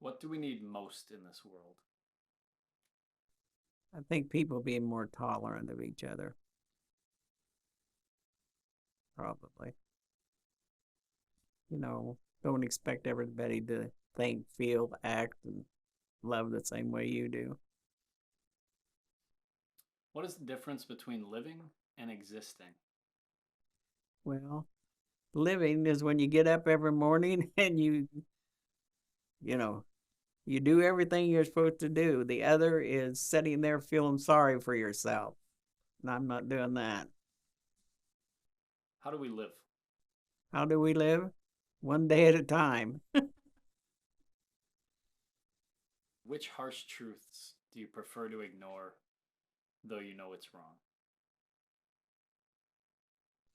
What do we need most in this world? I think people being more tolerant of each other, probably. Don't expect everybody to think, feel, act, and love the same way you do. What is the difference between living and existing? Well, living is when you get up every morning and you know, you do everything you're supposed to do. The other is sitting there feeling sorry for yourself. And I'm not doing that. How do we live? How do we live? One day at a time. Which harsh truths do you prefer to ignore, though you know it's wrong?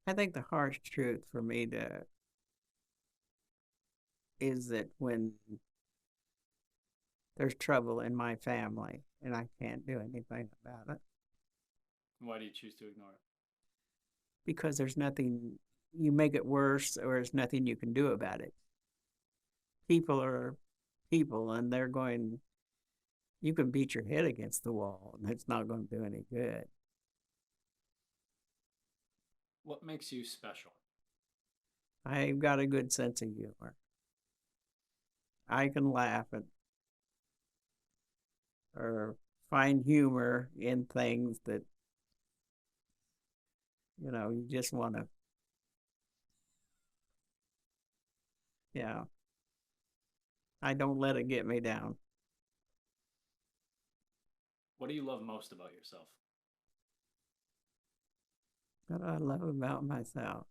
I think the harsh truth for me is that when there's trouble in my family and I can't do anything about it Why do you choose to ignore it? because there's nothing, you make it worse or there's nothing you can do about it. People are people and they're going, you can beat your head against the wall and it's not going to do any good. What makes you special? I've got a good sense of humor. I can laugh at or find humor in things that, you just want to, yeah, I don't let it get me down. What do you love most about yourself? What I love about myself.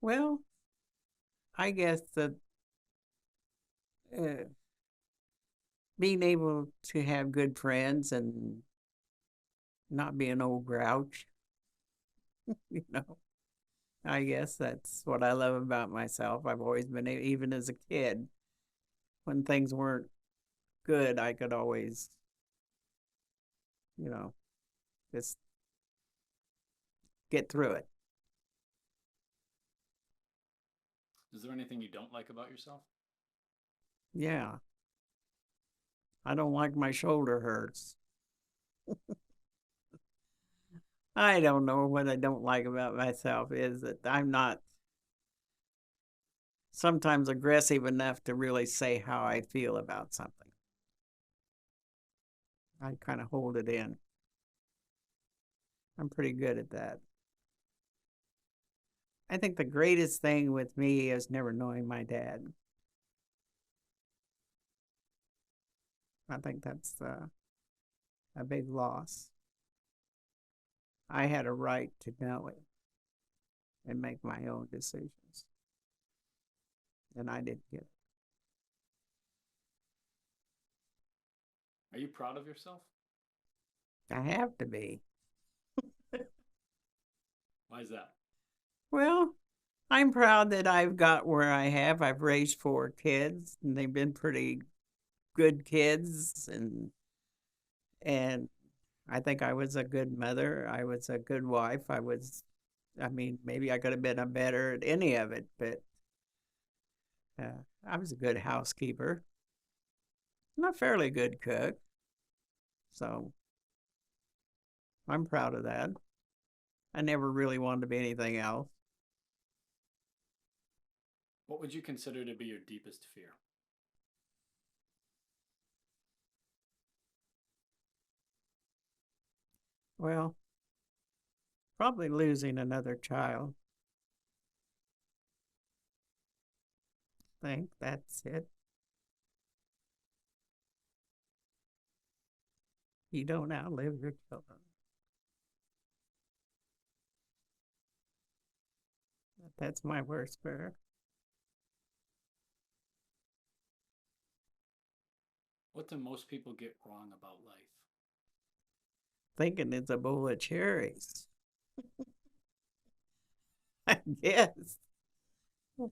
Well, I guess that uh, being able to have good friends and not be an old grouch, you know, I guess that's what I love about myself. I've always been, even as a kid, when things weren't good, I could always, you know, just get through it. Is there anything you don't like about yourself? Yeah. I don't like my shoulder hurts. I don't know what I don't like about myself is that I'm not sometimes aggressive enough to really say how I feel about something. I kind of hold it in. I'm pretty good at that. I think the greatest thing with me is never knowing my dad. I think that's a big loss. I had a right to know it and make my own decisions, and I didn't get it. Are you proud of yourself? I have to be. Why is that? Well, I'm proud that I've got where I have. I've raised four kids, and they've been pretty good kids, and I think I was a good mother. I was a good wife. I mean, maybe I could have been a better at any of it, but I was a good housekeeper. I'm a fairly good cook, so I'm proud of that. I never really wanted to be anything else. What would you consider to be your deepest fear? Well, probably losing another child. I think that's it. You don't outlive your children. That's my worst fear. What do most people get wrong about life? Thinking it's a bowl of cherries. I guess. Uh,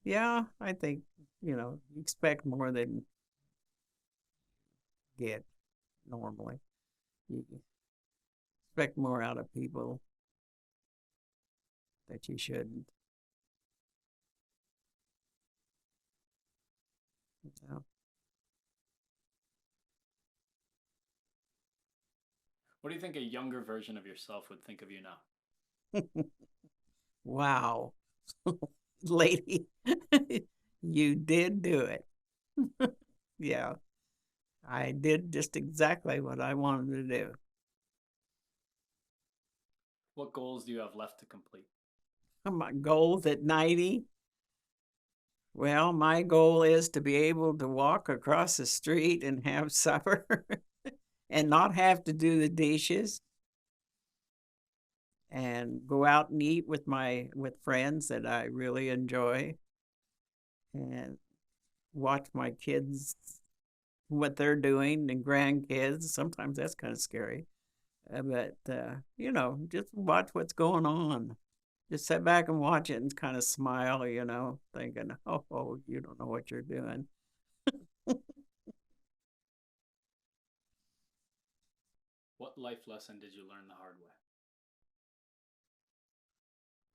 yeah, I think, you expect more than get normally. You expect more out of people that you shouldn't. What do you think a younger version of yourself would think of you now? Wow, lady, you did do it. Yeah, I did just exactly what I wanted to do. What goals do you have left to complete? My goals at 90. Well, my goal is to be able to walk across the street and have supper and not have to do the dishes and go out and eat with friends that I really enjoy and watch my kids what they're doing and grandkids. Sometimes that's kind of scary. But just watch what's going on. Just sit back and watch it and kind of smile, thinking, oh, you don't know what you're doing. What life lesson did you learn the hard way?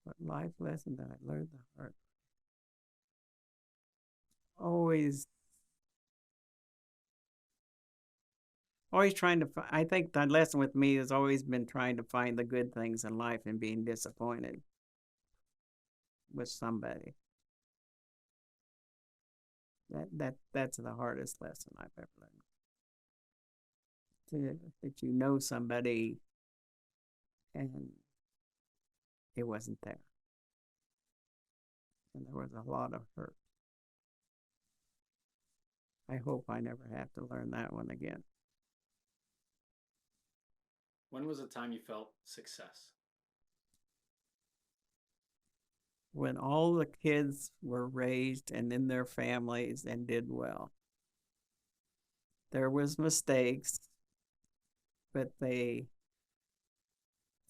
What life lesson that I learned the hard way? Always, always trying to. I think the lesson with me has always been trying to find the good things in life and being disappointed with somebody. That's the hardest lesson I've ever learned. That you know somebody and it wasn't there, and there was a lot of hurt. I hope I never have to learn that one again. When was the time you felt success? When all the kids were raised and in their families and did well. There was mistakes, but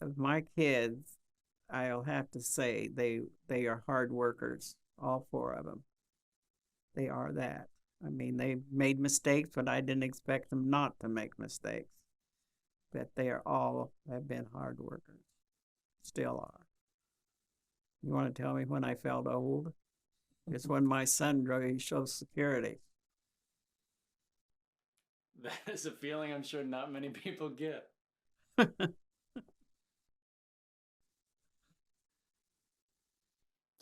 of my kids, I'll have to say they are hard workers, all four of them. They are that. I mean, they made mistakes, but I didn't expect them not to make mistakes. But they are all have been hard workers, still are. You want to tell me when I felt old? It's when my son drove his Social Security. That is a feeling I'm sure not many people get. It's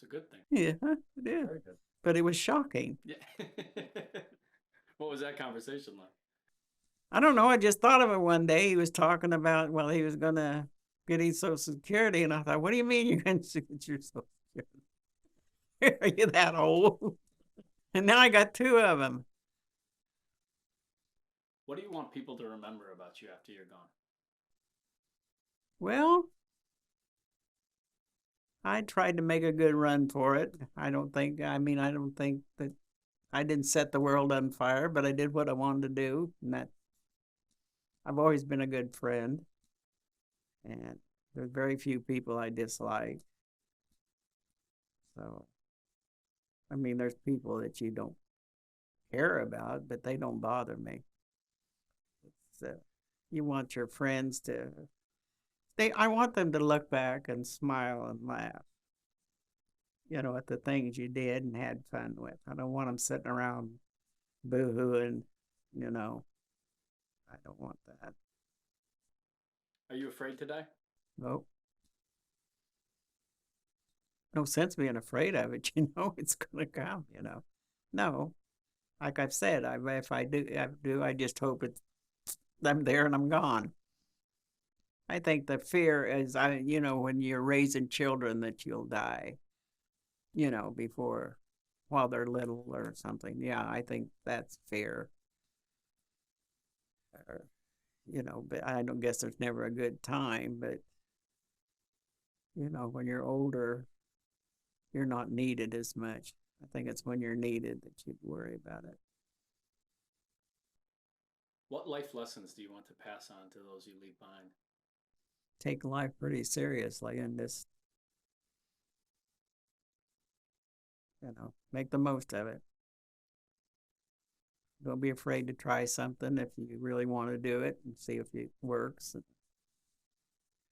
a good thing. Yeah, it is. Very good. But it was shocking. Yeah. What was that conversation like? I don't know. I just thought of it one day. He was talking about, well, he was going to get his Social Security. And I thought, what do you mean you're going to get your Social Security? Are you that old? And now I got two of them. What do you want people to remember about you after you're gone? Well, I tried to make a good run for it. I don't think that I didn't set the world on fire, but I did what I wanted to do. And that I've always been a good friend. And there's very few people I dislike. So, I mean, there's people that you don't care about, but they don't bother me. You want your friends to I want them to look back and smile and laugh, at the things you did and had fun with. I don't want them sitting around boo-hooing, I don't want that. Are you afraid to die? Nope. No sense being afraid of it, it's going to come. No, like I've said, if I just hope I'm there and I'm gone. I think the fear is, when you're raising children that you'll die, before, while they're little or something. Yeah, I think that's fear. Or, but I don't guess there's never a good time, but, when you're older, you're not needed as much. I think it's when you're needed that you'd worry about it. What life lessons do you want to pass on to those you leave behind? Take life pretty seriously and just, make the most of it. Don't be afraid to try something if you really want to do it and see if it works.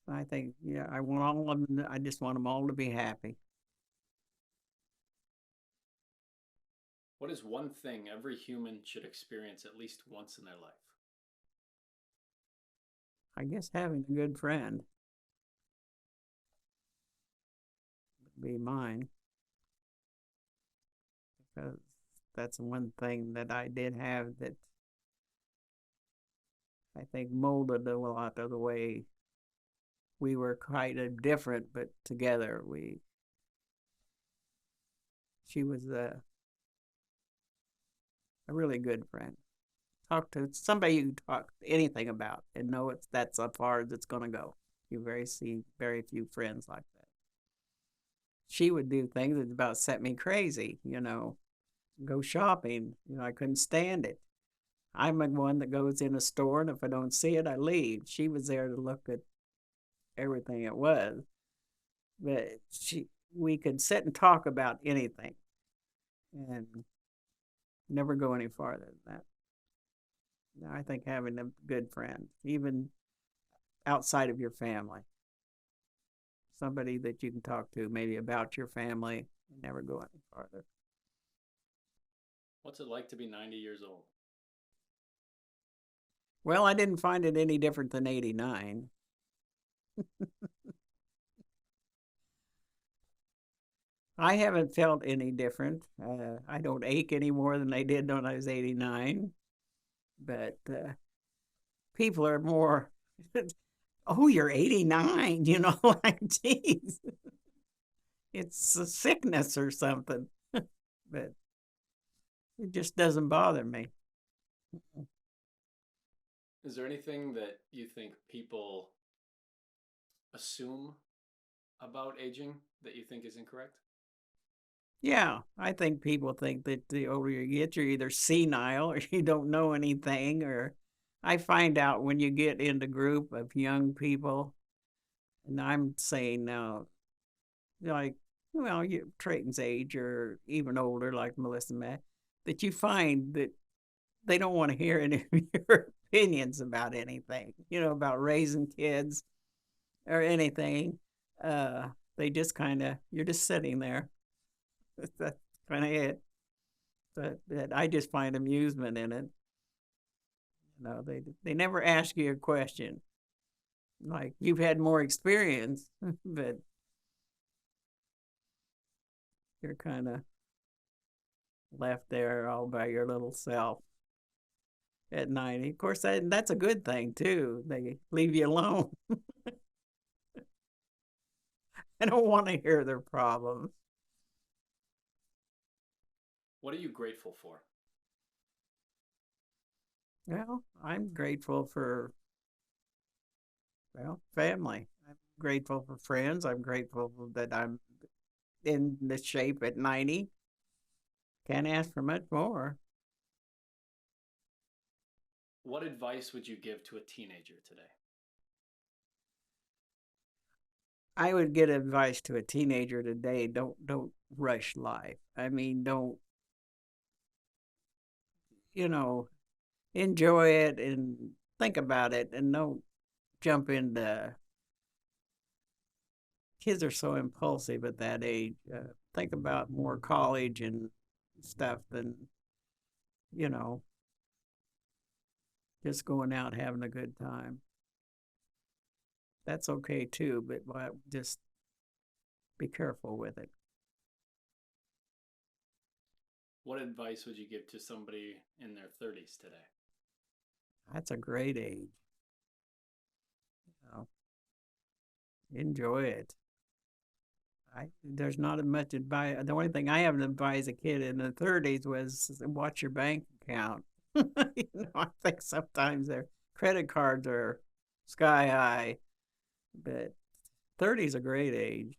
I think, yeah, I just want them all to be happy. What is one thing every human should experience at least once in their life? I guess having a good friend would be mine, because that's one thing that I did have that I think molded a lot of the way we were kind of different, but together she was a really good friend. Talk to somebody you can talk anything about and know that's as far as it's going to go. You see very few friends like that. She would do things that about set me crazy, go shopping. I couldn't stand it. I'm the one that goes in a store, and if I don't see it, I leave. She was there to look at everything it was, but we could sit and talk about anything and never go any farther than that. I think having a good friend, even outside of your family, somebody that you can talk to maybe about your family, and never go any farther. What's it like to be 90 years old? Well, I didn't find it any different than 89. I haven't felt any different. I don't ache any more than I did when I was 89. But people are more, oh, you're 89, like, geez, it's a sickness or something. But it just doesn't bother me. Is there anything that you think people assume about aging that you think is incorrect? Yeah, I think people think that the older you get, you're either senile or you don't know anything. Or I find out when you get into a group of young people, and I'm saying now, like, well, Trayton's age or even older, like Melissa and Matt, that you find that they don't want to hear any of your opinions about anything, about raising kids or anything. Uh, they just you're just sitting there. That's kind of it. But I just find amusement in it. They never ask you a question. Like, you've had more experience, but you're kind of left there all by your little self at 90. Of course, that's a good thing too. They leave you alone. I don't want to hear their problems. What are you grateful for? Well, I'm grateful for, family. I'm grateful for friends. I'm grateful that I'm in this shape at 90. Can't ask for much more. What advice would you give to a teenager today? I would give advice to a teenager today. Don't rush life. I mean, don't, you know, enjoy it and think about it, and don't jump into, kids are so impulsive at that age. Think about more college and stuff than, you know, just going out having a good time. That's okay too, but just be careful with it. What advice would you give to somebody in their 30s today? That's a great age. You know, enjoy it. There's not as much advice. The only thing I haven't advised a kid in the 30s was watch your bank account. I think sometimes their credit cards are sky high, but 30 is a great age.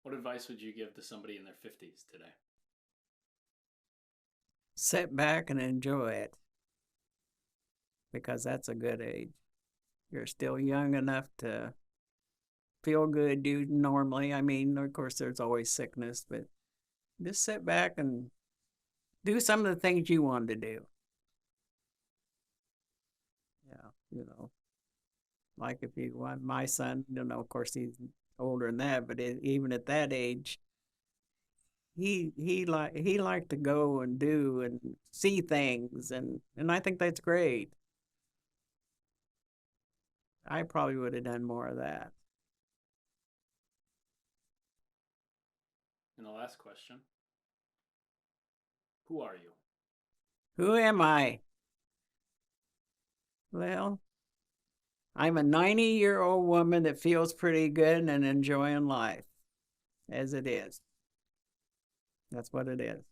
What advice would you give to somebody in their 50s today? Sit back and enjoy it, because that's a good age. You're still young enough to feel good, do normally. I mean, of course, there's always sickness, but just sit back and do some of the things you wanted to do. Yeah, like if you want my son, of course he's older than that, but even at that age, he liked to go and do and see things, and I think that's great. I probably would have done more of that. And the last question, who are you? Who am I? Well, I'm a 90-year-old woman that feels pretty good and enjoying life as it is. That's what it is.